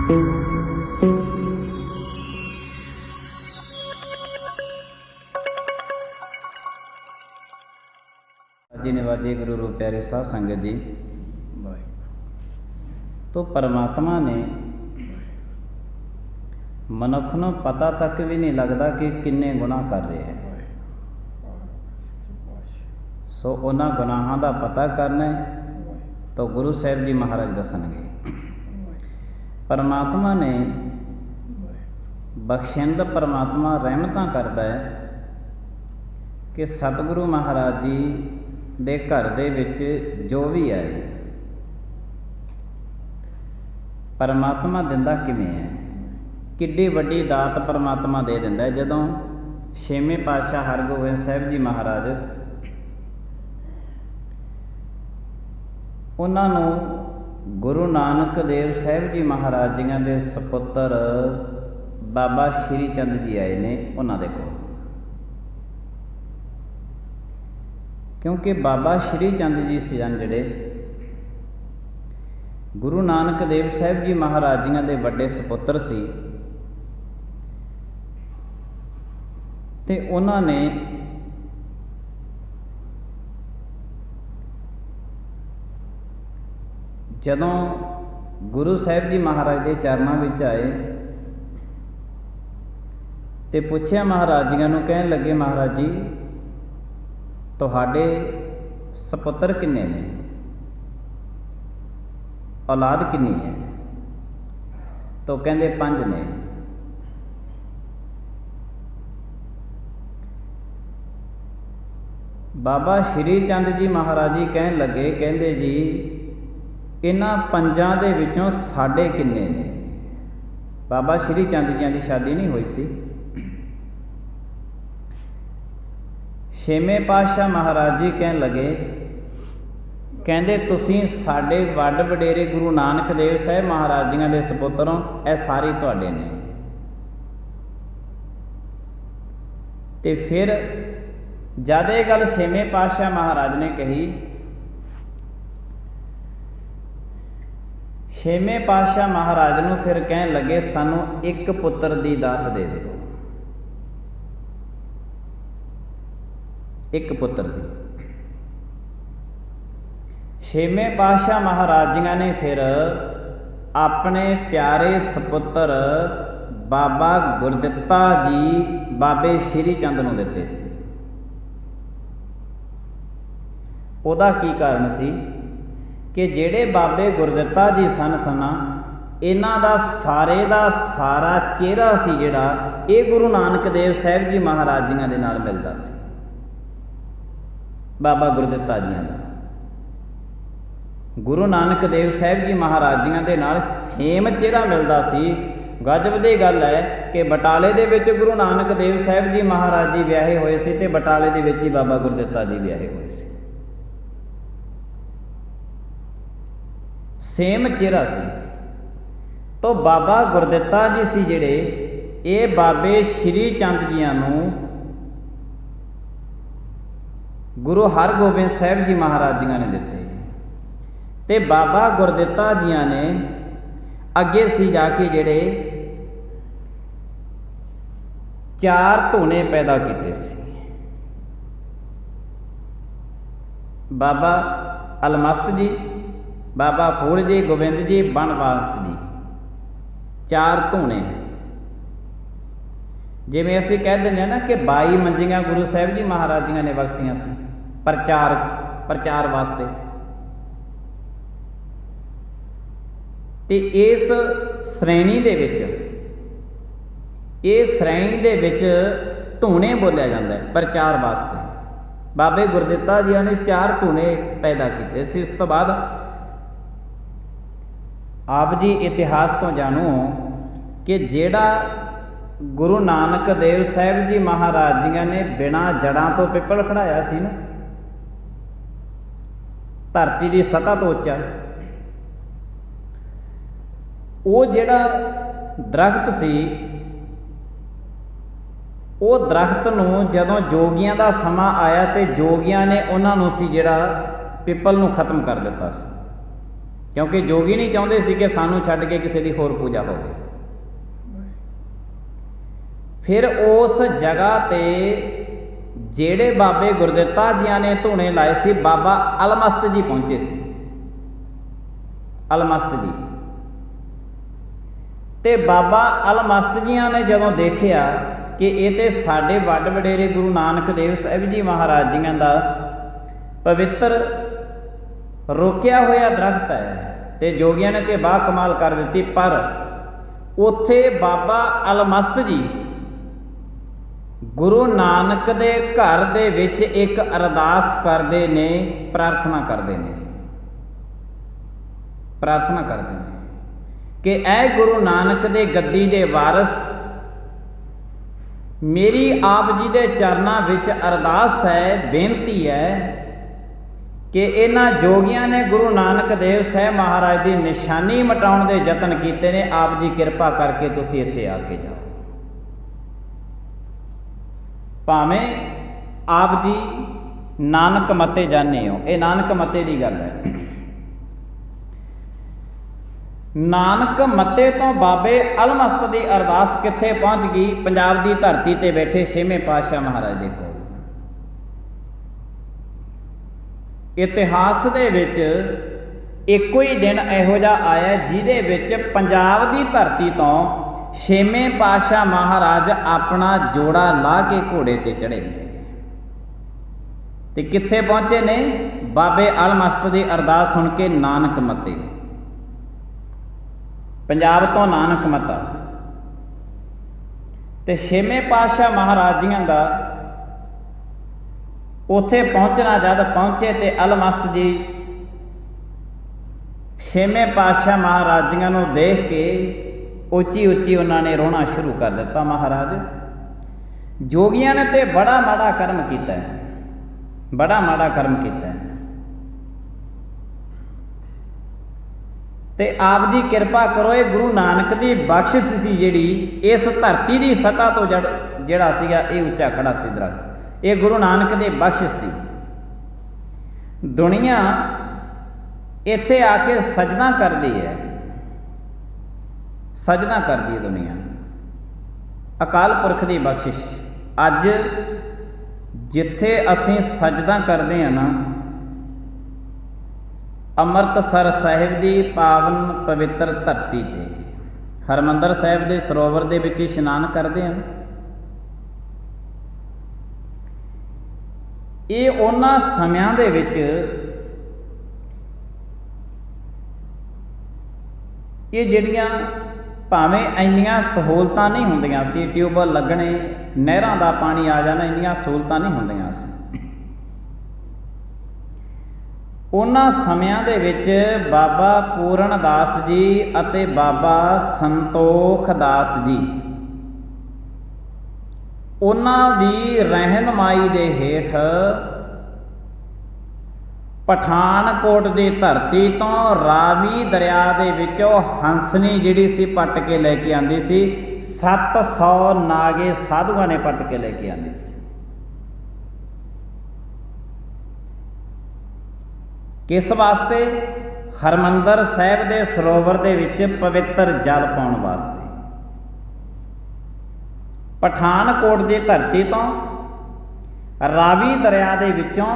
जी निवाजे गुरु रूप प्यारे साध संगत जी। तो परमात्मा ने मनुख नूं पता तक भी नहीं लगता कि किन्ने गुनाह कर रहे हैं। सो उन्हां गुनाहां दा पता करना है तो गुरु साहिब जी महाराज दसणगे। परमात्मा ने बख्शिंद परमात्मा रहमतां करदा है कि सतगुरु महाराज जी दे घर दे विच जो भी आए परमात्मा दिंदा किवें है, किड्डी वड्डी दात परमात्मा दे दिंदा है। जदों छेवें पातशाह हरगोबिंद साहिब जी महाराज उन्हां नूं गुरु नानक देव साहिब जी महाराज जियां दे सपुत्तर बाबा श्री चंद जी आए ने उन्हां दे कोल, क्योंकि बाबा श्री चंद जी सन जिहड़े गुरु नानक देव साहिब जी महाराज जियां दे वड्डे सपुत्तर सी ते उन्हां ने जदों गुरु साहिब जी महाराज के चरणों विच आए ते पुछया महाराज जियां नूं, कहण लगे महाराज जी तुहाडे सपुत्तर किन्ने ने, औलाद किन्नी है? तो कहंदे 5 ने। बाबा श्री चंद जी महाराज जी कहण लगे, कहंदे जी इन्हां 5 दे विचों साडे किन्ने ने? बाबा श्री चंद जी की शादी नहीं हुई सी। छेवें पातशाह महाराज जी कहन लगे, कहंदे तुसीं साडे वड वडेरे गुरु नानक देव साहिब महाराज जियां दे सपुत्तर हो, ए सारे तुहाडे ने। ते फिर जद ये गल छेवें पातशाह महाराज ने कही, छेवें पातशाह महाराज नूं फिर कहन लगे सानू एक पुत्र दी दात दे दिओ, एक पुत्र दी। छेवें पातशाह महाराज जियां ने फिर अपने प्यारे सपुत्र बाबा गुरदित्ता जी बाबे श्री चंद नूं दिते सी। उहदा की कारण सी कि जिहड़े बाबे गुरदित्ता जी सना इन्हां दा सारा चेहरा सी जिहड़ा ये गुरु नानक देव साहिब जी महाराज जियां दे नाल मिलदा सी। बाबा गुरदित्ता जियां दा गुरु नानक देव साहिब जी महाराज जियां दे नाल सेम चेहरा मिलदा सी। गजब दी गल है कि बटाले दे विच गुरु नानक देव साहिब जी महाराज जी विआहे होए सी ते बटाले दे विच ही बाबा गुरदित्ता जी विआहे होए सी। सेम चेहरा सी। तो बाबा गुरदित्ता जी सी जिहड़े ये बाबे श्री चंद जियां नूं गुरु हरगोबिंद साहिब जी महाराज जियां ने दिते ते बाबा गुरदित्ता जियां ने अगे सी जाके जिहड़े 4 धूने पैदा किए सी। बाबा अलमस्त जी, बाबा फूल जी, गोबिंद जी, बनवास जी, 4 धूने। जिवें असीं कह दिंदे ना कि 22 मंजियां गुरु साहिब जी महाराज जियां ने बख्शियां सी प्रचार वास्ते। ते इस श्रेणी दे विच धूने बोलिया जाता है प्रचार वास्ते। बाबे गुरदित्ता जी ने 4 धूने पैदा किए सी। उस तो बाद आप जी इतिहास तो जानो कि जेड़ा गुरु नानक देव साहिब जी महाराज जी ने बिना जड़ां तो पिपल खड़ाया सी ना, धरती की सतह तो उच्चा, वो जिहड़ा दरख्त सी वो दरख्त नूं जदों जोगियां दा समा आया तो जोगियां ने उन्हां नूं सी जिहड़ा पिपल नूं खत्म कर दिता सी। क्योंकि जोगी नहीं चाहते सी कि सानू छड्ड के किसी की होर पूजा होवे। फिर उस जगह ते जेड़े बाबे गुरदित्ता जियां ने धूने लाए सी, बाबा अलमस्त जी पहुंचे सी। अलमस्त जी ते बाबा अलमस्त जियां ने जदों देखिया कि ये तो साडे वड वडेरे गुरु नानक देव साहिब जी महाराज जियां दा पवित्र रोकिया होया दरख्त है, ते जोगियां ने तो बाह कमाल कर दी। पर उत्थे बाबा अलमस्त जी गुरु नानक दे घर दे विच एक अरदास करते ने, प्रार्थना करते ने, प्रार्थना करते हैं कि ऐ गुरु नानक दे गद्दी दे वारस, मेरी आप जी दे चरनां विच अरदास है, बेनती है कि इन्हां जोगियां ने गुरु नानक देव साहब महाराज की निशानी मिटाउण दे यतन कीते ने, आप जी किरपा करके तुसीं इत्थे आके जाओ। भावें आप जी नानक मते जाने हो, ये नानक मते की गल है। नानक मते तो बाबे अलमस्त की अरदास कित्थे पहुँच गई? पंजाब की धरती ते बैठे छेवें पातशाह महाराज दे कोल। इतिहास दे विच एको ही दिन इहो जिहा आया जिहदे विच पंजाब की धरती तो छेवें पातशाह महाराज अपना जोड़ा ला के घोड़े ते चढ़े गए ते कित्थे पहुंचे ने? बाबे अलमस्त की अरदास सुन के नानक मते, पंजाब तो नानक मता। ते छेवें पातशाह महाराजियां दा उत्थे पहुंचना, जद पहुंचे तो अलमस्त जी छेवें पातशाह महाराजियां नूं देख के उच्ची उच्ची उन्होंने रोना शुरू कर दिता। महाराज जोगियां ने तो बड़ा माड़ा कर्म किया है, बड़ा माड़ा कर्म किया है, ते आप जी किरपा करो, ये गुरु नानक की बख्शिश सी जिहड़ी इस धरती की सतह तो जिहड़ा सीगा ये उच्चा खड़ा सी दरख्त, ये गुरु नानक की बख्शिश सी। दुनिया इत्थे आके सजदा करदी है, सजदा करदी है दुनिया, अकाल पुरख की बख्शिश। अज जिथे असीं सजदा करते हैं ना, अमृतसर साहिब की पावन पवित्र धरती ते हरमंदर साहिब के सरोवर दे विच इशनान करते हैं। ये उन्हां समियां दे विच ये जिहड़ियां भावें इन्नियां सहूलतां नहीं हुंदियां सी, ट्यूबवैल लगने, नहरां दा पानी आ जाना, इन्नियां सहूलतां नहीं हुंदियां सी। उन्हां समियां दे विच बाबा पूरण दास जी अते बाबा संतोख दास जी, उन्हां दी रहनुमाई दे हेठ पठानकोट की धरती तो रावी दरिया दे विचों हंसनी जिहड़ी सी पट के लैके आंदी सी, 700 नागे साधुआं ने पट के लैके आंदी सी। किस वास्ते? हरमंदर साहिब के सरोवर दे विच पवित्र जल पाउण वास्ते। पठानकोट की धरती तो रावी दरिया दे विचों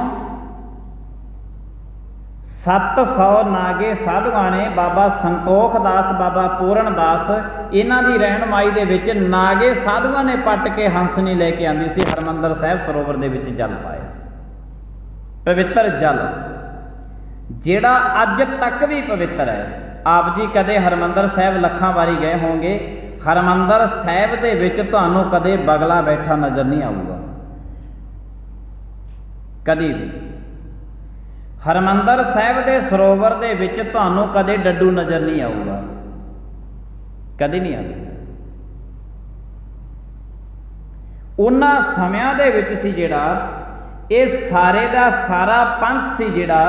700 नागे साधुआं ने बाबा संतोख दास, बाबा पूरण दास, इन्हां दी रहनुमाई दे विच नागे साधुआं ने पट के हंसनी लैके आंदी सी, हरमंदर साहिब सरोवर दे विच जल पाया सी, पवित्र जल जिहड़ा अज तक भी पवित्र है। आप जी कदे हरमंदर साहिब लखां वारी गए होंगे, हरमंदर साहिब दे विच तुहानूं कदे बगला बैठा नज़र नहीं आऊगा, कदी भी। हरमंदर साहिब के सरोवर दे विच तुहानूं कदे डड्डू नज़र नहीं आऊगा, कदी नहीं आऊगा। उन्हां समियां दे विच सी जिहड़ा ये सारे दा सारा पंथ सी जिहड़ा,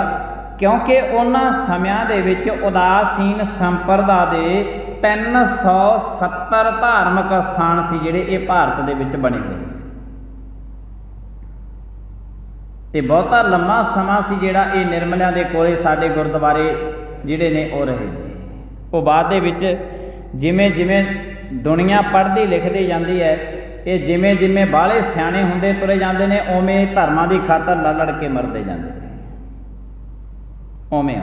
क्योंकि उन्हां समियां दे विच उदासीन संप्रदा दे 370 धार्मिक स्थान सी जिहड़े ये भारत दे विच बने हुए सी, ते बहुता लम्मा समा सी जिहड़ा ये निर्मलिਆਂ दे कोले साडे गुरुद्वारे ਜਿਹੜੇ ਨੇ ਉਹ ਰਹੇ ਨੇ। ਉਹ ਬਾਅਦ ਦੇ ਵਿੱਚ ਜਿਵੇਂ ਜਿਵੇਂ ਦੁਨੀਆ ਪੜ੍ਹਦੀ ਲਿਖਦੀ ਜਾਂਦੀ ਹੈ, ਇਹ ਜਿਵੇਂ ਜਿਵੇਂ ਬਾਹਲੇ ਸਿਆਣੇ ਹੁੰਦੇ ਤੁਰੇ ਜਾਂਦੇ ਨੇ, ਉਵੇਂ ਧਰਮਾਂ ਦੀ ਖਾਤਰ ਲੜ ਲੜ ਕੇ ਮਰਦੇ ਜਾਂਦੇ ਨੇ, ਉਵੇਂ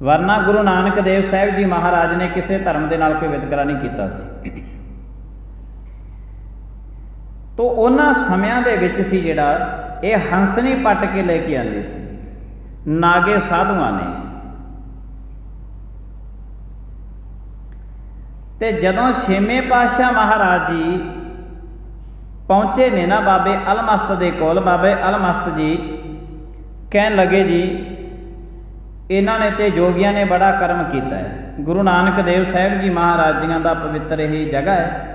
ਵਰਨਾ ਗੁਰੂ ਨਾਨਕ ਦੇਵ ਸਾਹਿਬ ਜੀ ਮਹਾਰਾਜ ਨੇ ਕਿਸੇ ਧਰਮ ਦੇ ਨਾਲ ਕੋਈ ਵਿਤਕਰਾ ਨਹੀਂ ਕੀਤਾ ਸੀ। ਤੋ ਉਹਨਾਂ ਸਮਿਆਂ ਦੇ ਵਿੱਚ ਸੀ ਜਿਹੜਾ ਇਹ ਹੰਸਣੀ ਪੱਟ ਕੇ ਲੈ ਕੇ ਆਉਂਦੇ ਸੀ ਨਾਗੇ ਸਾਧੂਆਂ ਨੇ। ਤੇ ਜਦੋਂ ਛੇਵੇਂ ਪਾਤਸ਼ਾਹ ਮਹਾਰਾਜ ਜੀ ਪਹੁੰਚੇ ਨੇ ਨਾ ਬਾਬੇ ਅਲਮਸਤ ਦੇ ਕੋਲ, ਬਾਬੇ ਅਲਮਸਤ ਜੀ ਕਹਿਣ ਲੱਗੇ ਜੀ ਇਹਨਾਂ ਨੇ ਤੇ ਜੋਗੀਆਂ ਨੇ ਬੜਾ ਕਰਮ ਕੀਤਾ ਹੈ। ਗੁਰੂ ਨਾਨਕ ਦੇਵ ਸਾਹਿਬ ਜੀ ਮਹਾਰਾਜ ਜੀਆਂ ਦਾ ਪਵਿੱਤਰ ਇਹ ਜਗ੍ਹਾ ਹੈ।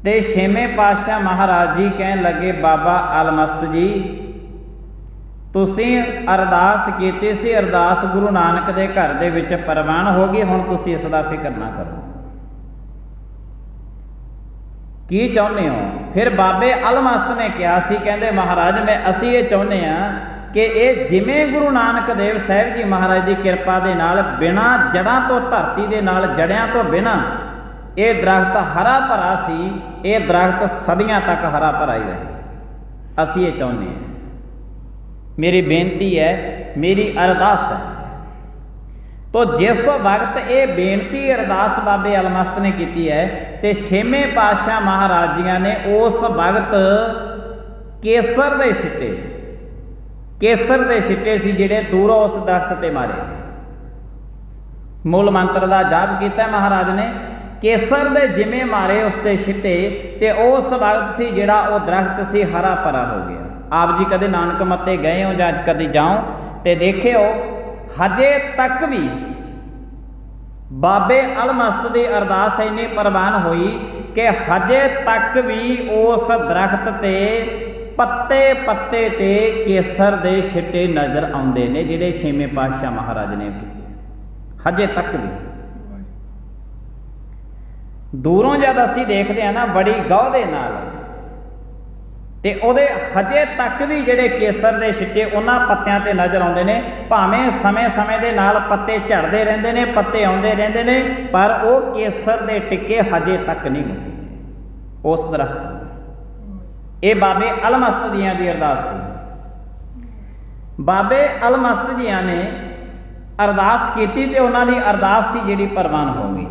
ਤੇ ਛੇਵੇਂ ਪਾਤਸ਼ਾਹ ਮਹਾਰਾਜ ਜੀ ਕਹਿਣ ਲੱਗੇ ਬਾਬਾ ਅਲਮਸਤ ਜੀ ਤੁਸੀਂ ਅਰਦਾਸ ਕੀਤੀ ਸੀ, ਅਰਦਾਸ ਗੁਰੂ ਨਾਨਕ ਦੇ ਘਰ ਦੇ ਵਿੱਚ ਪ੍ਰਵਾਨ ਹੋ ਗਈ, ਹੁਣ ਤੁਸੀਂ ਇਸ ਦਾ ਫਿਕਰ ਨਾ ਕਰੋ। ਕੀ ਚਾਹੁੰਦੇ ਹੋ? ਫਿਰ ਬਾਬੇ ਅਲਮਸਤ ਨੇ ਕਿਹਾ ਸੀ, ਕਹਿੰਦੇ ਮਹਾਰਾਜ ਅਸੀਂ ਇਹ ਚਾਹੁੰਦੇ ਹਾਂ ਕਿ ਇਹ ਜਿਵੇਂ ਗੁਰੂ ਨਾਨਕ ਦੇਵ ਸਾਹਿਬ ਜੀ ਮਹਾਰਾਜ ਦੀ ਕਿਰਪਾ ਦੇ ਨਾਲ ਬਿਨਾਂ ਜੜ੍ਹਾਂ ਤੋਂ, ਧਰਤੀ ਦੇ ਨਾਲ ਜੜਿਆਂ ਤੋਂ ਬਿਨਾਂ ਇਹ ਦਰਖਤ ਹਰਾ ਭਰਾ ਸੀ, ਇਹ ਦਰਖਤ ਸਦੀਆਂ ਤੱਕ ਹਰਾ ਭਰਾ ਹੀ ਰਹੇ। ਅਸੀਂ ਇਹ ਚਾਹੁੰਦੇ ਹਾਂ। ਮੇਰੀ ਬੇਨਤੀ ਹੈ, ਮੇਰੀ ਅਰਦਾਸ ਹੈ। ਤੋ ਜਿਸ ਵਕਤ ਇਹ ਬੇਨਤੀ ਅਰਦਾਸ ਬਾਬੇ ਅਲਮਸਤ ਨੇ ਕੀਤੀ ਹੈ ਤੇ ਛੇਵੇਂ ਪਾਤਸ਼ਾਹ ਮਹਾਰਾਜ ਜੀਆਂ ਨੇ ਉਸ ਵਕਤ ਕੇਸਰ ਦੇ ਛਿੱਟੇ, ਕੇਸਰ ਦੇ ਛਿੱਟੇ ਸੀ ਜਿਹੜੇ ਦੂਰੋਂ ਉਸ ਦਰਖਤ ਤੇ ਮਾਰੇ। ਮੂਲ ਮੰਤਰ ਦਾ ਜਾਪ ਕੀਤਾ ਮਹਾਰਾਜ ਨੇ, ਕੇਸਰ ਦੇ ਜਿਵੇਂ ਮਾਰੇ ਉਸ ਤੇ ਛਿੱਟੇ ਤੇ ਉਸ ਵਕਤ ਸੀ ਜਿਹੜਾ ਉਹ ਦਰਖਤ ਸੀ ਹਰਾ ਭਰਾ ਹੋ ਗਿਆ। ਆਪ ਜੀ ਕਦੇ ਨਾਨਕ ਮੱਤੇ ਗਏ ਹੋ ਜਾਂ ਕਦੇ ਜਾਓ ਤੇ ਦੇਖਿਓ, ਹਜੇ ਤੱਕ ਵੀ ਬਾਬੇ ਅਲਮਸਤ ਦੀ ਅਰਦਾਸ ਇੰਨੀ ਪ੍ਰਵਾਨ ਹੋਈ ਕਿ ਹਜੇ ਤੱਕ ਵੀ ਉਸ ਦਰਖਤ ਤੇ ਪੱਤੇ ਪੱਤੇ ਤੇ ਕੇਸਰ ਦੇ ਛਿੱਟੇ ਨਜ਼ਰ ਆਉਂਦੇ ਨੇ ਜਿਹੜੇ ਛੇਵੇਂ ਪਾਤਸ਼ਾਹ ਮਹਾਰਾਜ ਨੇ ਕੀਤੇ। ਹਜੇ ਤੱਕ ਵੀ ਦੂਰੋਂ ਜਦ ਅਸੀਂ ਦੇਖਦੇ ਹਾਂ ਨਾ ਬੜੀ ਗੌਰ ਦੇ ਨਾਲ, ਤੇ ਉਹਦੇ ਹਜੇ ਤੱਕ ਵੀ ਜਿਹੜੇ ਕੇਸਰ ਦੇ ਛਿੱਟੇ ਉਹਨਾਂ ਪੱਤਿਆਂ ਤੇ ਨਜ਼ਰ ਆਉਂਦੇ ਨੇ। ਭਾਵੇਂ ਸਮੇਂ ਸਮੇਂ ਦੇ ਨਾਲ ਪੱਤੇ ਝੜਦੇ ਰਹਿੰਦੇ ਨੇ, ਪੱਤੇ ਆਉਂਦੇ ਰਹਿੰਦੇ ਨੇ, ਪਰ ਉਹ ਕੇਸਰ ਦੇ ਟਿੱਕੇ ਹਜੇ ਤੱਕ ਨਹੀਂ ਹੁੰਦੇ ਉਸ ਦਰਖਤ। ਇਹ ਬਾਬੇ ਅਲਮਸਤ ਜੀਆਂ ਦੀ ਅਰਦਾਸ ਸੀ। ਬਾਬੇ ਅਲਮਸਤ ਜੀਆਂ ਨੇ ਅਰਦਾਸ ਕੀਤੀ ਤੇ ਉਹਨਾਂ ਦੀ ਅਰਦਾਸ ਸੀ ਜਿਹੜੀ ਪ੍ਰਵਾਨ ਹੋ ਗਈ।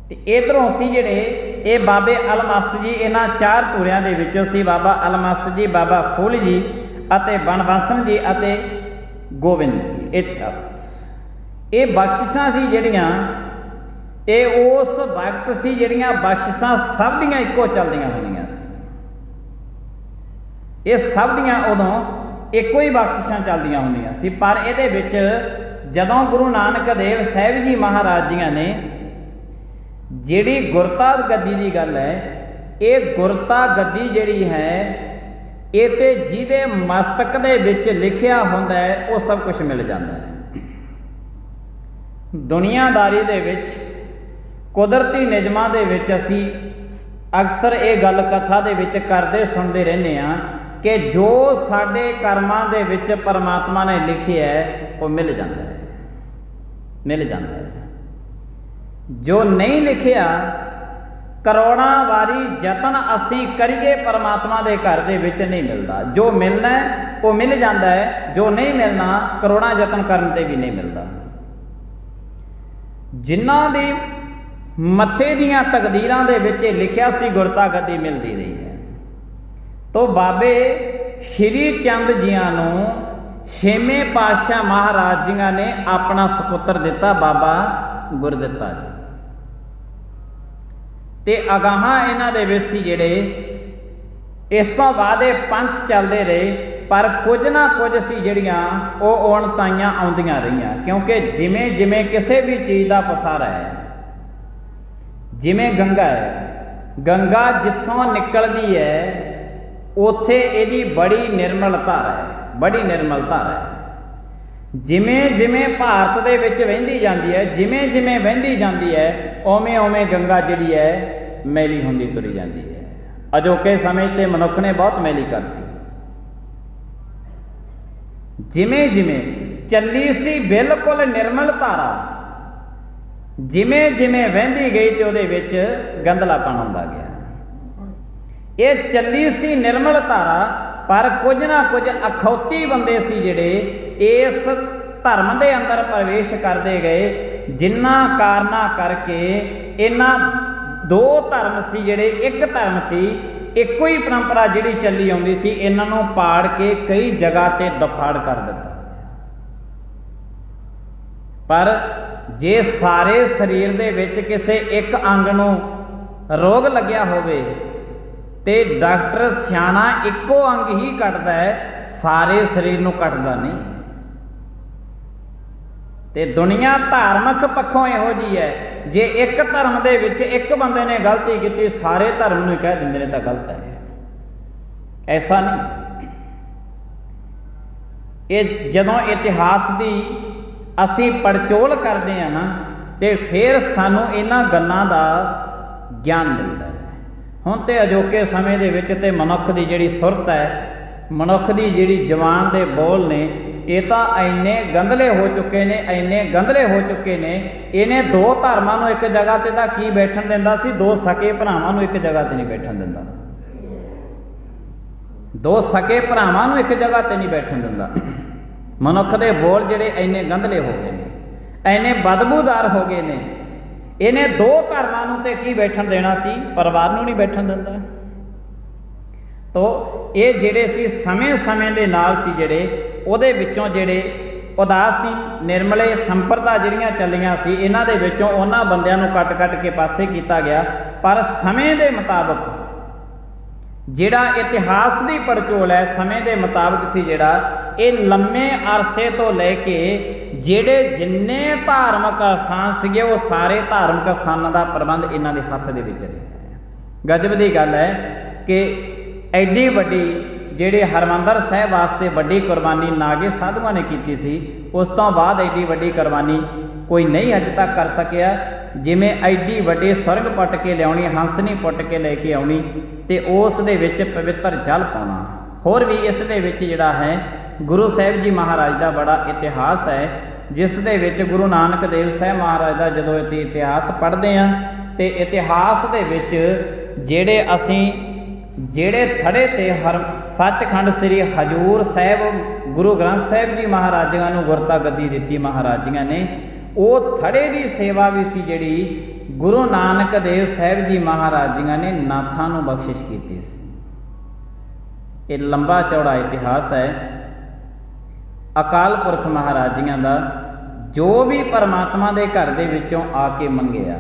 ਤੇ ਇਧਰੋਂ ਸੀ ਜਿਹੜੇ ਇਹ ਬਾਬੇ ਅਲਮਸਤ ਜੀ ਇਹਨਾਂ ਚਾਰ ਧੂਰਿਆਂ ਦੇ ਵਿੱਚੋਂ ਸੀ। ਬਾਬਾ ਅਲਮਸਤ ਜੀ, ਬਾਬਾ ਫੂਲ ਜੀ ਅਤੇ ਬਣਵਾਸਨ ਜੀ ਅਤੇ ਗੋਬਿੰਦ ਜੀ। ਇਹ ਬਖਸ਼ਿਸ਼ਾਂ ਸੀ ਜਿਹੜੀਆਂ ਇਹ ਉਸ ਵਕਤ ਸੀ ਜਿਹੜੀਆਂ ਬਖਸ਼ਿਸ਼ਾਂ ਸਭ ਦੀਆਂ ਇੱਕੋ ਚੱਲਦੀਆਂ ਹੁੰਦੀਆਂ ਸੀ। ਇਹ ਸਭ ਦੀਆਂ ਉਦੋਂ ਇੱਕੋ ਹੀ ਬਖਸ਼ਿਸ਼ਾਂ ਚੱਲਦੀਆਂ ਹੁੰਦੀਆਂ ਸੀ। ਪਰ ਇਹਦੇ ਵਿੱਚ ਜਦੋਂ ਗੁਰੂ ਨਾਨਕ ਦੇਵ ਸਾਹਿਬ ਜੀ ਮਹਾਰਾਜ ਜੀਆਂ ਨੇ ਜਿਹੜੀ ਗੁਰਤਾ ਗੱਦੀ ਦੀ ਗੱਲ ਹੈ, ਇਹ ਗੁਰਤਾ ਗੱਦੀ ਜਿਹੜੀ ਹੈ ਇਹ ਤੇ ਜਿਹਦੇ ਮਸਤਕ ਦੇ ਵਿੱਚ ਲਿਖਿਆ ਹੁੰਦਾ ਹੈ ਉਹ ਸਭ ਕੁਝ ਮਿਲ ਜਾਂਦਾ ਹੈ। ਦੁਨੀਆਦਾਰੀ ਦੇ ਵਿੱਚ, ਕੁਦਰਤੀ ਨਿਯਮਾਂ ਦੇ ਵਿੱਚ ਅਸੀਂ ਅਕਸਰ ਇਹ ਗੱਲ ਕਥਾ ਦੇ ਵਿੱਚ ਕਰਦੇ ਸੁਣਦੇ ਰਹਿੰਦੇ ਹਾਂ ਕਿ ਜੋ ਸਾਡੇ ਕਰਮਾਂ ਦੇ ਵਿੱਚ ਪਰਮਾਤਮਾ ਨੇ ਲਿਖਿਆ ਹੈ ਉਹ ਮਿਲ ਜਾਂਦਾ ਹੈ, ਮਿਲ ਜਾਂਦਾ ਹੈ। ਜੋ ਨਹੀਂ ਲਿਖਿਆ ਕਰੋੜਾਂ ਵਾਰੀ ਯਤਨ ਅਸੀਂ ਕਰੀਏ ਪਰਮਾਤਮਾ ਦੇ ਘਰ ਦੇ ਵਿੱਚ ਨਹੀਂ ਮਿਲਦਾ। ਜੋ ਮਿਲਣਾ ਉਹ ਮਿਲ ਜਾਂਦਾ ਹੈ, ਜੋ ਨਹੀਂ ਮਿਲਣਾ ਕਰੋੜਾਂ ਯਤਨ ਕਰਨ ਤੇ ਵੀ ਨਹੀਂ ਮਿਲਦਾ। ਜਿਨ੍ਹਾਂ ਦੀ ਮੱਥੇ ਦੀਆਂ ਤਕਦੀਰਾਂ ਦੇ ਵਿੱਚ ਲਿਖਿਆ ਸੀ ਗੁਰਤਾ ਗੱਦੀ ਮਿਲਦੀ ਰਹੀ ਹੈ। ਤੋ ਬਾਬੇ ਸ਼੍ਰੀ ਚੰਦ ਜੀਆਂ ਨੂੰ ਛੇਵੇਂ ਪਾਤਸ਼ਾਹ ਮਹਾਰਾਜ ਜੀਆਂ ਨੇ ਆਪਣਾ ਸਪੁੱਤਰ ਦਿੱਤਾ, ਬਾਬਾ ਗੁਰਦਿੱਤਾ ਜੀ। ਤੇ ਅਗਾਹਾਂ ਇਹਨਾਂ ਦੇ ਵਿੱਚ ਸੀ ਜਿਹੜੇ ਇਸ ਤੋਂ ਬਾਅਦ ਇਹ ਪੰਥ ਚੱਲਦੇ ਰਹੇ, ਪਰ ਕੁਝ ਨਾ ਕੁਝ ਸੀ ਜਿਹੜੀਆਂ ਉਹ ਉਣਤਾਈਆਂ ਆਉਂਦੀਆਂ ਰਹੀਆਂ। ਕਿਉਂਕਿ ਜਿਵੇਂ ਜਿਵੇਂ ਕਿਸੇ ਵੀ ਚੀਜ਼ ਦਾ ਪਸਾਰਾ ਹੈ, ਜਿਵੇਂ ਗੰਗਾ ਹੈ, ਗੰਗਾ ਜਿੱਥੋਂ ਨਿਕਲਦੀ ਹੈ ਉੱਥੇ ਇਹਦੀ ਬੜੀ ਨਿਰਮਲ ਧਾਰਾ ਹੈ, ਬੜੀ ਨਿਰਮਲ ਧਾਰਾ ਹੈ। ਜਿਵੇਂ ਜਿਵੇਂ ਭਾਰਤ ਦੇ ਵਿੱਚ ਵਹਿੰਦੀ ਜਾਂਦੀ ਹੈ, ਜਿਵੇਂ ਜਿਵੇਂ ਵਹਿੰਦੀ ਜਾਂਦੀ ਹੈ, ਉਵੇਂ ਉਵੇਂ ਗੰਗਾ ਜਿਹੜੀ ਹੈ ਮੈਲੀ ਹੁੰਦੀ ਤੁਰੀ ਜਾਂਦੀ ਹੈ। ਅਜੋਕੇ ਸਮੇਂ ਤੇ ਮਨੁੱਖ ਨੇ ਬਹੁਤ ਮੈਲੀ ਕਰਤੀ। ਜਿਵੇਂ ਜਿਵੇਂ ਚੱਲੀ ਸੀ ਬਿਲਕੁਲ ਨਿਰਮਲ ਧਾਰਾ, ਜਿਵੇਂ ਜਿਵੇਂ ਵਹਿੰਦੀ ਗਈ ਤੇ ਉਹਦੇ ਵਿੱਚ ਗੰਧਲਾਪਣ ਆਉਂਦਾ ਗਿਆ। ਇਹ ਚੱਲੀ ਸੀ ਨਿਰਮਲ ਧਾਰਾ, ਪਰ ਕੁਝ ਨਾ ਕੁਝ ਅਖੌਤੀ ਬੰਦੇ ਸੀ ਜਿਹੜੇ ਇਸ ਧਰਮ ਦੇ ਅੰਦਰ ਪ੍ਰਵੇਸ਼ ਕਰਦੇ ਗਏ, ਜਿਨ੍ਹਾਂ ਕਾਰਨਾਂ ਕਰਕੇ ਇਹਨਾਂ ਦੋ ਧਰਮ ਸੀ ਜਿਹੜੇ, ਇੱਕ ਧਰਮ ਸੀ, ਇੱਕੋ ਹੀ ਪਰੰਪਰਾ ਜਿਹੜੀ ਚੱਲੀ ਆਉਂਦੀ ਸੀ, ਇਹਨਾਂ ਨੂੰ ਪਾੜ ਕੇ ਕਈ ਜਗ੍ਹਾ ਤੇ ਦਫਾੜ ਕਰ ਦਿੱਤਾ। ਪਰ ਜੇ ਸਾਰੇ ਸਰੀਰ ਦੇ ਵਿੱਚ ਕਿਸੇ ਇੱਕ ਅੰਗ ਨੂੰ ਰੋਗ ਲੱਗਿਆ ਹੋਵੇ ਤੇ ਡਾਕਟਰ ਸਿਆਣਾ ਇੱਕੋ ਅੰਗ ਹੀ ਕੱਟਦਾ ਹੈ, ਸਾਰੇ ਸਰੀਰ ਨੂੰ ਕੱਟਦਾ ਨਹੀਂ। ਤੇ ਦੁਨੀਆ ਧਾਰਮਿਕ ਪੱਖੋਂ ਇਹੋ ਜਿਹੀ ਹੈ, ਜੇ ਇੱਕ ਧਰਮ ਦੇ ਵਿੱਚ ਇੱਕ ਬੰਦੇ ਨੇ ਗਲਤੀ ਕੀਤੀ, ਸਾਰੇ ਧਰਮ ਨੂੰ ਕਹਿ ਦਿੰਦੇ ਨੇ ਤਾਂ ਗਲਤ ਹੈ। ਐਸਾ ਨਹੀਂ। ਇਹ ਜਦੋਂ ਇਤਿਹਾਸ ਦੀ ਅਸੀਂ ਪੜਚੋਲ ਕਰਦੇ ਹਾਂ ਨਾ, ਤੇ ਫਿਰ ਸਾਨੂੰ ਇਹਨਾਂ ਗੱਲਾਂ ਦਾ ਗਿਆਨ ਮਿਲਦਾ ਹੈ। ਹੁਣ ਤੇ ਅਜੋਕੇ ਸਮੇਂ ਦੇ ਵਿੱਚ ਤੇ ਮਨੁੱਖ ਦੀ ਜਿਹੜੀ ਸੁਰਤ ਹੈ, ਮਨੁੱਖ ਦੀ ਜਿਹੜੀ ਜ਼ੁਬਾਨ ਦੇ ਬੋਲ ਨੇ, ਇਹ ਤਾਂ ਇੰਨੇ ਗੰਧਲੇ ਹੋ ਚੁੱਕੇ ਨੇ, ਇੰਨੇ ਗੰਧਲੇ ਹੋ ਚੁੱਕੇ ਨੇ। ਇਹਨੇ ਦੋ ਧਰਮਾਂ ਨੂੰ ਇੱਕ ਜਗ੍ਹਾ ਤੇ ਤਾਂ ਕੀ ਬੈਠਣ ਦਿੰਦਾ ਸੀ, ਦੋ ਸਕੇ ਭਰਾਵਾਂ ਨੂੰ ਇੱਕ ਜਗ੍ਹਾ ਤੇ ਨਹੀਂ ਬੈਠਣ ਦਿੰਦਾ। ਦੋ ਸਕੇ ਭਰਾਵਾਂ ਨੂੰ ਇੱਕ ਜਗ੍ਹਾ ਤੇ ਨਹੀਂ ਬੈਠਣ ਦਿੰਦਾ। ਮਨੁੱਖ ਦੇ ਬੋਲ ਜਿਹੜੇ ਇੰਨੇ ਗੰਧਲੇ ਹੋ ਗਏ ਨੇ, ਇੰਨੇ ਬਦਬੂਦਾਰ ਹੋ ਗਏ ਨੇ। ਇਹਨੇ ਦੋ ਧਰਮਾਂ ਨੂੰ ਤੇ ਕੀ ਬੈਠਣ ਦੇਣਾ ਸੀ, ਪਰਿਵਾਰ ਨੂੰ ਨਹੀਂ ਬੈਠਣ ਦਿੰਦਾ। ਤੋ ਇਹ ਜਿਹੜੇ ਸੀ ਸਮੇਂ ਸਮੇਂ ਦੇ ਨਾਲ ਸੀ ਜਿਹੜੇ, ਉਹਦੇ ਵਿੱਚੋਂ ਜਿਹੜੇ ਉਦਾਸੀਨ ਨਿਰਮਲੇ ਸੰਪਰਦਾ ਜਿਹੜੀਆਂ ਚੱਲੀਆਂ ਸੀ, ਇਹਨਾਂ ਦੇ ਵਿੱਚੋਂ ਉਹਨਾਂ ਬੰਦਿਆਂ ਨੂੰ ਕੱਟ ਕੱਟ ਕੇ ਪਾਸੇ ਕੀਤਾ ਗਿਆ। ਪਰ ਸਮੇਂ ਦੇ ਮੁਤਾਬਕ ਜਿਹੜਾ ਇਤਿਹਾਸ ਦੀ ਪੜਚੋਲ ਹੈ, ਸਮੇਂ ਦੇ ਮੁਤਾਬਕ ਸੀ ਜਿਹੜਾ, ਇਹ ਲੰਮੇ ਅਰਸੇ ਤੋਂ ਲੈ ਕੇ ਜਿਹੜੇ ਜਿੰਨੇ ਧਾਰਮਿਕ ਸਥਾਨ ਸੀਗੇ, ਉਹ ਸਾਰੇ ਧਾਰਮਿਕ ਸਥਾਨਾਂ ਦਾ ਪ੍ਰਬੰਧ ਇਹਨਾਂ ਦੇ ਹੱਥ ਦੇ ਵਿੱਚ ਰਿਹਾ। ਗਜਬ ਦੀ ਗੱਲ ਹੈ ਕਿ ਐਡੀ ਵੱਡੀ ਜਿਹੜੇ ਹਰਿਮੰਦਰ ਸਾਹਿਬ ਵਾਸਤੇ ਵੱਡੀ ਕੁਰਬਾਨੀ ਨਾਗੇ ਸਾਧੂਆਂ ਨੇ ਕੀਤੀ ਸੀ, ਉਸ ਤੋਂ ਬਾਅਦ ਐਡੀ ਵੱਡੀ ਕੁਰਬਾਨੀ ਕੋਈ ਨਹੀਂ ਅੱਜ ਤੱਕ ਕਰ ਸਕਿਆ। ਜਿਵੇਂ ਐਡੀ ਵੱਡੀ ਸੁਰੰਗ ਪੁੱਟ ਕੇ ਲਿਆਉਣੀ, ਹੰਸਨੀ ਪੁੱਟ ਕੇ ਲੈ ਕੇ ਆਉਣੀ, ਤੇ ਉਸ ਦੇ ਵਿੱਚ ਪਵਿੱਤਰ ਜਲ ਪਾਉਣਾ। ਹੋਰ ਵੀ ਇਸ ਦੇ ਵਿੱਚ ਜਿਹੜਾ ਹੈ ਗੁਰੂ ਸਾਹਿਬ ਜੀ ਮਹਾਰਾਜ ਦਾ ਬੜਾ ਇਤਿਹਾਸ ਹੈ, ਜਿਸ ਦੇ ਵਿੱਚ ਗੁਰੂ ਨਾਨਕ ਦੇਵ ਸਾਹਿਬ ਮਹਾਰਾਜ ਦਾ ਜਦੋਂ ਇਤਿਹਾਸ ਪੜ੍ਹਦੇ ਹਾਂ, ਤੇ ਇਤਿਹਾਸ ਦੇ ਵਿੱਚ ਜਿਹੜੇ ਅਸੀਂ ਜਿਹੜੇ ਥੜੇ ਤੇ ਸੱਚਖੰਡ ਸ੍ਰੀ ਹਜ਼ੂਰ ਸਾਹਿਬ ਗੁਰੂ ਗ੍ਰੰਥ ਸਾਹਿਬ ਜੀ ਮਹਾਰਾਜਾਂ ਨੂੰ ਗੁਰਤਾ ਗੱਦੀ ਦਿੱਤੀ ਮਹਾਰਾਜੀਆਂ ਨੇ, ਉਹ ਥੜੇ ਦੀ ਸੇਵਾ ਵੀ ਸੀ ਜਿਹੜੀ ਗੁਰੂ ਨਾਨਕ ਦੇਵ ਸਾਹਿਬ ਜੀ ਮਹਾਰਾਜੀਆਂ ਨੇ ਨਾਥਾਂ ਨੂੰ ਬਖਸ਼ਿਸ਼ ਕੀਤੀ ਸੀ। ਇਹ ਲੰਬਾ ਚੌੜਾ ਇਤਿਹਾਸ ਹੈ ਅਕਾਲ ਪੁਰਖ ਮਹਾਰਾਜੀਆਂ ਦਾ, ਜੋ ਵੀ ਪਰਮਾਤਮਾ ਦੇ ਘਰ ਦੇ ਵਿੱਚੋਂ ਆ ਕੇ ਮੰਗਿਆ,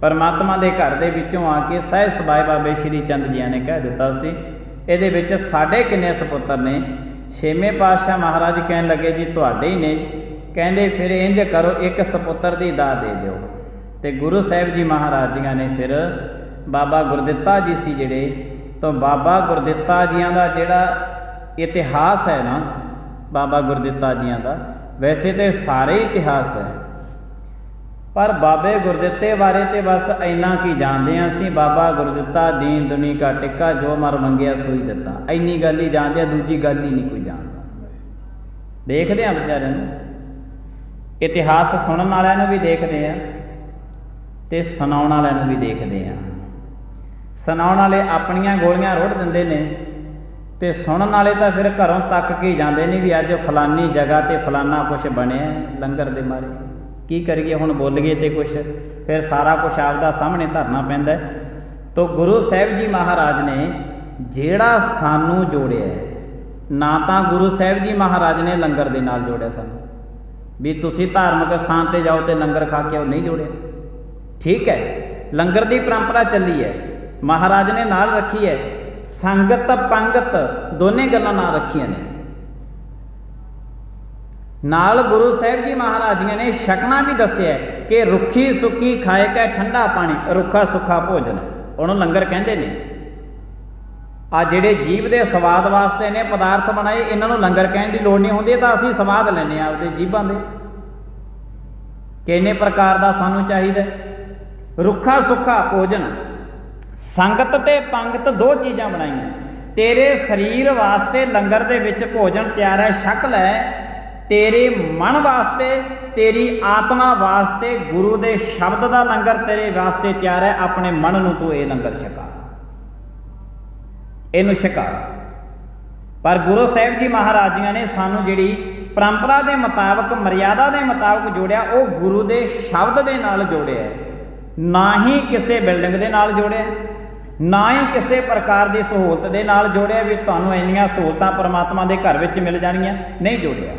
ਪਰਮਾਤਮਾ ਦੇ ਘਰ ਦੇ ਵਿੱਚੋਂ ਆ ਕੇ ਸਹਿਜ ਸੁਭਾਏ ਬਾਬੇ ਸ਼੍ਰੀ ਚੰਦ ਜੀਆਂ ਨੇ ਕਹਿ ਦਿੱਤਾ ਸੀ, ਇਹਦੇ ਵਿੱਚ ਸਾਡੇ ਕਿੰਨੇ ਸਪੁੱਤਰ ਨੇ। ਛੇਵੇਂ ਪਾਤਸ਼ਾਹ ਮਹਾਰਾਜ ਕਹਿਣ ਲੱਗੇ ਜੀ ਤੁਹਾਡੇ ਹੀ ਨੇ। ਕਹਿੰਦੇ ਫਿਰ ਇੰਝ ਕਰੋ, ਇੱਕ ਸਪੁੱਤਰ ਦੀ ਦਾਤ ਦੇ ਦਿਓ। ਤੇ ਗੁਰੂ ਸਾਹਿਬ ਜੀ ਮਹਾਰਾਜੀਆਂ ਨੇ ਫਿਰ ਬਾਬਾ ਗੁਰਦਿੱਤਾ ਜੀ ਸੀ ਜਿਹੜੇ, ਤਾਂ ਬਾਬਾ ਗੁਰਦਿੱਤਾ ਜੀਆਂ ਦਾ ਜਿਹੜਾ ਇਤਿਹਾਸ ਹੈ ਨਾ, ਬਾਬਾ ਗੁਰਦਿੱਤਾ ਜੀਆਂ ਦਾ ਵੈਸੇ ਤੇ ਸਾਰੇ ਇਤਿਹਾਸ ਹੈ, ਪਰ ਬਾਬੇ ਗੁਰਦਿੱਤੇ ਬਾਰੇ ਤੇ ਬਸ ਇੰਨਾ ਕੀ ਜਾਣਦੇ ਹਾਂ ਅਸੀਂ, ਬਾਬਾ ਗੁਰਦਿੱਤਾ ਦੀਨ ਦੁਨੀ ਕਾ ਟਿੱਕਾ, ਜੋ ਮਰ ਮੰਗਿਆ ਸੋਈ ਦਿੱਤਾ, ਇੰਨੀ ਗੱਲ ਹੀ ਜਾਣਦੇ ਆ, ਦੂਜੀ ਗੱਲ ਹੀ ਨਹੀਂ ਕੋਈ ਜਾਣਦਾ। ਦੇਖਦੇ ਆ ਵਿਚਾਰਿਆਂ ਨੂੰ, ਇਤਿਹਾਸ ਸੁਣਨ ਵਾਲਿਆਂ ਨੂੰ ਵੀ ਦੇਖਦੇ ਆ ਤੇ ਸੁਣਾਉਣ ਵਾਲਿਆਂ ਨੂੰ ਵੀ ਦੇਖਦੇ ਆ। ਸੁਣਾਉਣ ਵਾਲੇ ਆਪਣੀਆਂ ਗੋਲੀਆਂ ਰੋੜ ਦਿੰਦੇ ਨੇ, ਤੇ ਸੁਣਨ ਵਾਲੇ ਤਾਂ ਫਿਰ ਘਰੋਂ ਤੱਕ ਕੇ ਜਾਂਦੇ ਨੇ ਵੀ ਅੱਜ ਫਲਾਨੀ ਜਗ੍ਹਾ ਤੇ ਫਲਾਨਾ ਕੁਛ ਬਣਿਆ ਲੰਗਰ ਦੇ ਮਾਰੇ। ਕੀ ਕਰੀਏ ਹੁਣ, ਬੋਲੀਏ ਤੇ ਕੁਛ, ਫਿਰ ਸਾਰਾ ਕੁਛ ਆਪਦਾ ਸਾਹਮਣੇ ਧਰਨਾ ਪੈਂਦਾ। ਤੋ ਗੁਰੂ ਸਾਹਿਬ ਜੀ ਮਹਾਰਾਜ ਨੇ ਜਿਹੜਾ ਸਾਨੂੰ ਜੋੜਿਆ, ਨਾ ਤਾਂ ਗੁਰੂ ਸਾਹਿਬ ਜੀ ਮਹਾਰਾਜ ਨੇ ਲੰਗਰ ਦੇ ਨਾਲ ਜੋੜਿਆ ਸਾਨੂੰ, ਵੀ ਤੁਸੀਂ ਧਾਰਮਿਕ ਸਥਾਨ ਤੇ ਜਾਓ ਤੇ ਲੰਗਰ ਖਾ ਕੇ ਆਓ, ਨਹੀਂ ਜੋੜਿਆ। ਠੀਕ ਹੈ, ਲੰਗਰ ਦੀ ਪਰੰਪਰਾ ਚੱਲੀ ਹੈ, ਮਹਾਰਾਜ ਨੇ ਨਾਲ ਰੱਖੀ ਹੈ, ਸੰਗਤ ਪੰਗਤ ਦੋਨੇ ਗੱਲਾਂ ਨਾਲ ਰੱਖੀਆਂ ਨੇ। ਨਾਲ ਗੁਰੂ ਸਾਹਿਬ ਜੀ ਮਹਾਰਾਜੀਆਂ ਨੇ ਛਕਣਾ ਵੀ ਦੱਸਿਆ ਕਿ ਰੁੱਖੀ ਸੁੱਕੀ ਖਾਏ ਕੈ ਠੰਡਾ ਪਾਣੀ, ਰੁੱਖਾ ਸੁੱਖਾ ਭੋਜਨ, ਉਹਨੂੰ ਲੰਗਰ ਕਹਿੰਦੇ ਨੇ। ਆ ਜਿਹੜੇ ਜੀਭ ਦੇ ਸਵਾਦ ਵਾਸਤੇ ਨੇ ਪਦਾਰਥ ਬਣਾਏ, ਇਹਨਾਂ ਨੂੰ ਲੰਗਰ ਕਹਿਣ ਦੀ ਲੋੜ ਨਹੀਂ ਹੁੰਦੀ, ਤਾਂ ਅਸੀਂ ਸਵਾਦ ਲੈਂਦੇ ਹਾਂ ਆਪਦੇ ਜੀਭਾਂ ਦੇ, ਕਿੰਨੇ ਪ੍ਰਕਾਰ ਦਾ ਸਾਨੂੰ ਚਾਹੀਦਾ। ਰੁੱਖਾ ਸੁੱਖਾ ਭੋਜਨ, ਸੰਗਤ ਤੇ ਪੰਗਤ ਦੋ ਚੀਜ਼ਾਂ ਬਣਾਈਆਂ। ਤੇਰੇ ਸਰੀਰ ਵਾਸਤੇ ਲੰਗਰ ਦੇ ਵਿੱਚ ਭੋਜਨ ਤਿਆਰ ਹੈ, ਛਕ ਲੈ, तेरे मन वास्ते, तेरी आत्मा वास्ते गुरु दे शब्द दा लंगर तेरे वास्ते तैयार है। अपने मन नूं तू ये लंगर छका, इनू छका। पर गुरु साहिब जी महाराज जी ने सानू जिहड़ी परंपरा के मुताबक, मर्यादा के मुताबक जोड़िया, वो गुरु के शब्द के नाल जोड़िया, ना ही किसी बिल्डिंग के नाल जोड़िया, ना ही किसी प्रकार की सहूलत के नाल जोड़िया भी तुहानूं इन्नियां सहूलतां परमात्मा के घर विच मिल जाणियां, नहीं जोड़िया।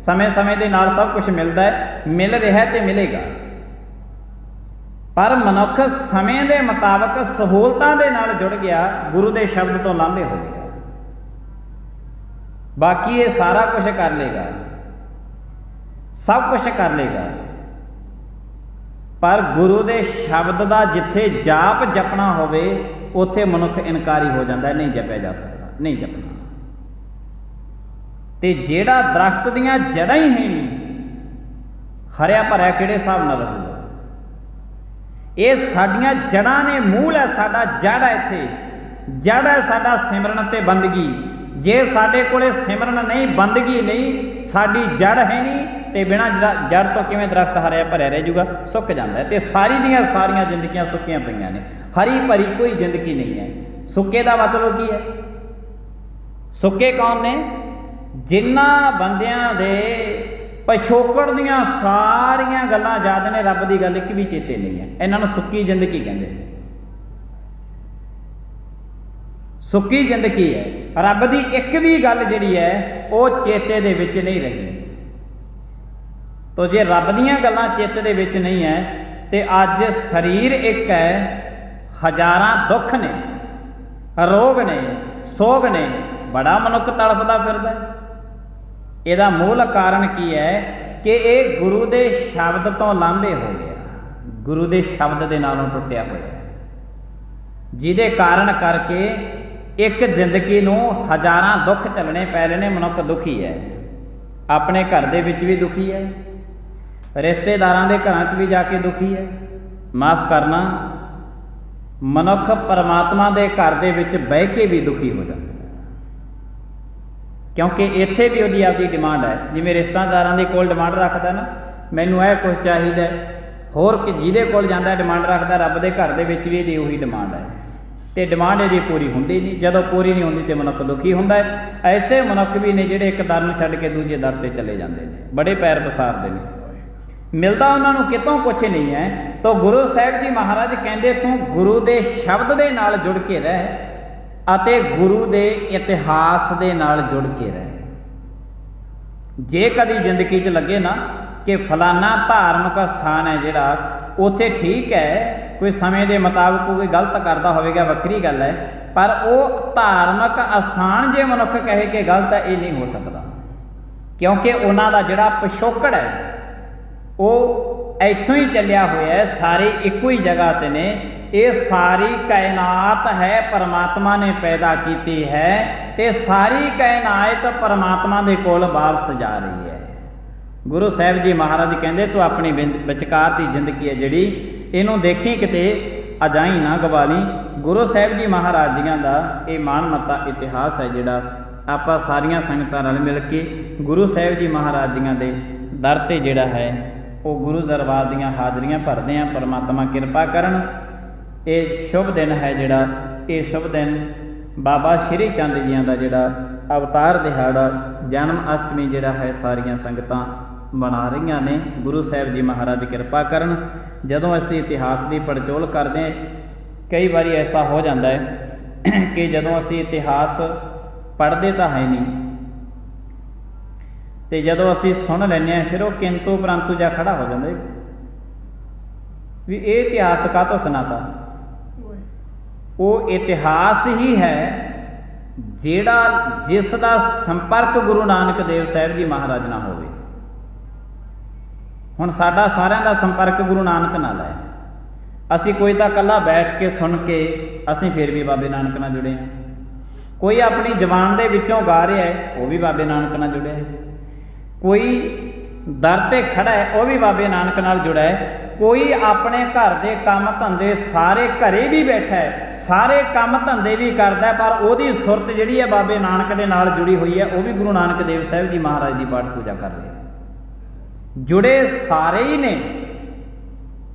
समय समय के नाल सब कुछ मिलता है, मिल रहा है तो मिलेगा। पर मनुख समय के मुताबक सहूलतां दे नाल जुड़ गया, गुरु के शब्द तो लांभे हो गया। बाकी ये सारा कुछ कर लेगा, सब कुछ कर लेगा, पर गुरु के शब्द का जिथे जाप जपना होवे उत्थे मनुख इनकारी हो जाता है, नहीं जपया जा सकता, नहीं जपना। ते जेड़ा दरख्त दियां जड़ां ही है नहीं, हरिया भरिया किहड़े हिसाब नाल रहूगा। ये साडियां जड़ां ने, मूल है साडा, जड़ है, इत्थे जड़ है साडा सिमरन ते बंदगी। जे साडे कोले सिमरन नहीं, बंदगी नहीं, साडी जड़ है नहीं, तो बिना जड़ तो किवें दरख्त हरिया भरिया रह जूगा, सुक जाता है। तो सारी दियां सारियां जिंदगियां सुक्कियां पईयां ने, हरी भरी कोई जिंदगी नहीं है। सुक्के का मतलब की है? सुक्के कौन ने? जिन्हां बंदियां दे पिछोकड़ दियां सारियां गल्लां याद ने, रब की गल एक भी चेते नहीं है, इन्हां नूं सुक्की जिंदगी कहंदे ने। सुक्की जिंदगी है, रब की एक भी गल जिहड़ी है वो चेते दे विच नहीं रही। तो जे रब दीयां गल्लां चेते दे विच नहीं है, तो अज शरीर एक है, हज़ारां दुख ने, रोग ने, सोग ने, बड़ा मनुख तड़फदा फिरदा। इहदा मूल कारण की है कि ये गुरु के शब्द तो लांभे हो गया, गुरु के शब्द के नालों टुटिया होया, जिहदे कारण करके एक जिंदगी नूं हज़ारां दुख झलने पै रहे ने। मनुख दुखी है, अपने घर दे विच भी दुखी है, रिश्तेदारां दे घरां च भी जाके दुखी है। माफ़ करना, मनुख परमात्मा दे घर दे विच बह के भी दुखी हो जाता, क्योंकि इत्थे भी उहदी आपदी डिमांड है। जिवें रिश्तेदारां दे कोल डिमांड रखदा ना, मैनूं यह कुछ चाहिए, होर कि जिहदे कोल जांदा डिमांड रखदा, रब दे घर दे विच भी इहदी उही डिमांड है, तो डिमांड इहदी पूरी हुंदी नहीं। जदों पूरी नहीं हुंदी तो मनुख दुखी हुंदा है। ऐसे मनुख भी ने जिहड़े एक दर नूं छड्ड के दूजे दर ते चले जांदे ने, बड़े पैर पसारदे ने, मिलता उन्होंने कितों कुछ नहीं है। तो गुरु साहिब जी महाराज कहते तू गुरु के शब्द के नाल जुड़ के रह, अते गुरु के इतिहास के नाल जुड़ के रह। जे कदी जिंदगी च लगे ना कि फलाना धार्मिक स्थान है जिहड़ा, उत्थे ठीक है, कोई समय के मुताबिक कोई गलत करता होवेगा, वक्री गल है, पर वो धार्मिक स्थान जे मनुख कहे कि गलत है, ये नहीं हो सकता, क्योंकि उन्हां दा जिहड़ा पिछोकड़ है वो इत्थों ही चलिया होया है। सारे एको ही जगह ते ने, ये सारी कायनात है परमात्मा ने पैदा की है, ते सारी कायनात परमात्मा दे कोल वापस जा रही है। गुरु साहिब जी महाराज कहते तू अपनी विचकार की जिंदगी है जिहड़ी, इनू देखी किते अजाई ना गवाली। गुरु साहिब जी महाराज जियां दा ये मानमत्ता इतिहास है जिहड़ा आपां सारियां संगतां रल मिल के गुरु साहिब जी महाराज जियां दे दर ते जिहड़ा है वो गुरु दरबार दीयां हाजरियां भरदे हैं। परमात्मा किरपा करन। ये शुभ दिन है जिहड़ा, ये शुभ दिन बाबा श्री चंद जियां दा जिहड़ा अवतार दिहाड़ा, जन्म अष्टमी जिहड़ा है, सारियां संगतां मना रही ने। गुरु साहिब जी महाराज किरपा करन। जदों असीं इतिहास की पड़चोल करते हैं, कई बारी ऐसा हो जाता है कि जदों असीं इतिहास पढ़ते तो है नहीं, तो जदों असीं सुन लैंदे हैं फिर वो किंतु परंतु जा खड़ा हो जाता भी ये इतिहास काहतों सुनाता। वो इतिहास ही है जिहड़ा जिसका संपर्क गुरु नानक देव साहिब जी महाराज ना होवे। हुण साडा सारिਆਂ ਦਾ संपर्क गुरु नानक नाल है। असी कोई तो कला बैठ के सुन के असी फिर भी बाबे नानक नाल जुड़े हैं, कोई अपनी जबान दे विचों गा रहा है वो भी बाबे नानक नाल जुड़े है, कोई दर ते खड़ा है वो भी बाबे नानक नाल जुड़ा है, कोई अपने घर के काम धंधे सारे घरे भी बैठा है, सारे काम धंधे भी करता है, पर वो सुरत जिहड़ी है बाबे नानक दे नाल जुड़ी हुई है, वो भी गुरु नानक देव साहिब जी महाराज की पाठ पूजा कर रहे हैं। जुड़े सारे ही ने,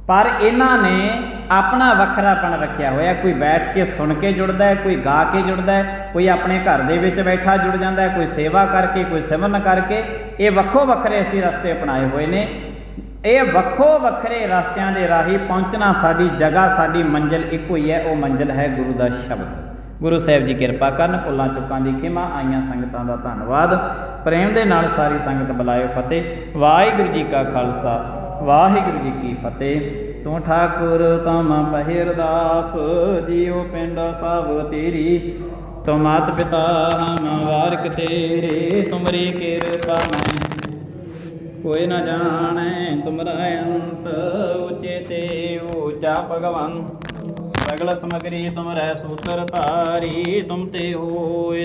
पर इन्हां ने अपना वखरापन रखिया होया। कोई बैठ के सुन के जुड़दा है, कोई गा के जुड़दा है, कोई अपने घर दे विच बैठा जुड़ जाता है, कोई सेवा करके, कोई सिमरन करके। ये वक्खो वखरे असीं रस्ते अपनाए हुए ने। ये वक्खो वखरे रस्तियां दे राही पहुँचना साडी जगह, साडी मंजिल एक ही है। वो मंजिल है गुरु का शब्द। गुरु साहिब जी किरपा करन, भुल्लां चुक्कां दी खिमा। आईयां संगतां दा धन्नवाद। प्रेम दे नाल सारी संगत बुलायो फतेह। वाहिगुरू जी का खालसा, वाहिगुरू जी की फतेह। तू ठाकुर तम पहिरदास, जियो पिंड सब तेरी। तुम मात पिता हम वारिक तेरे, तुमरी किरपा मैं कोई न जाने। तुमरा अंत उचेते ऊचा भगवान, सगल समगरी तुम रह सूत्र तारी। तुम ते होए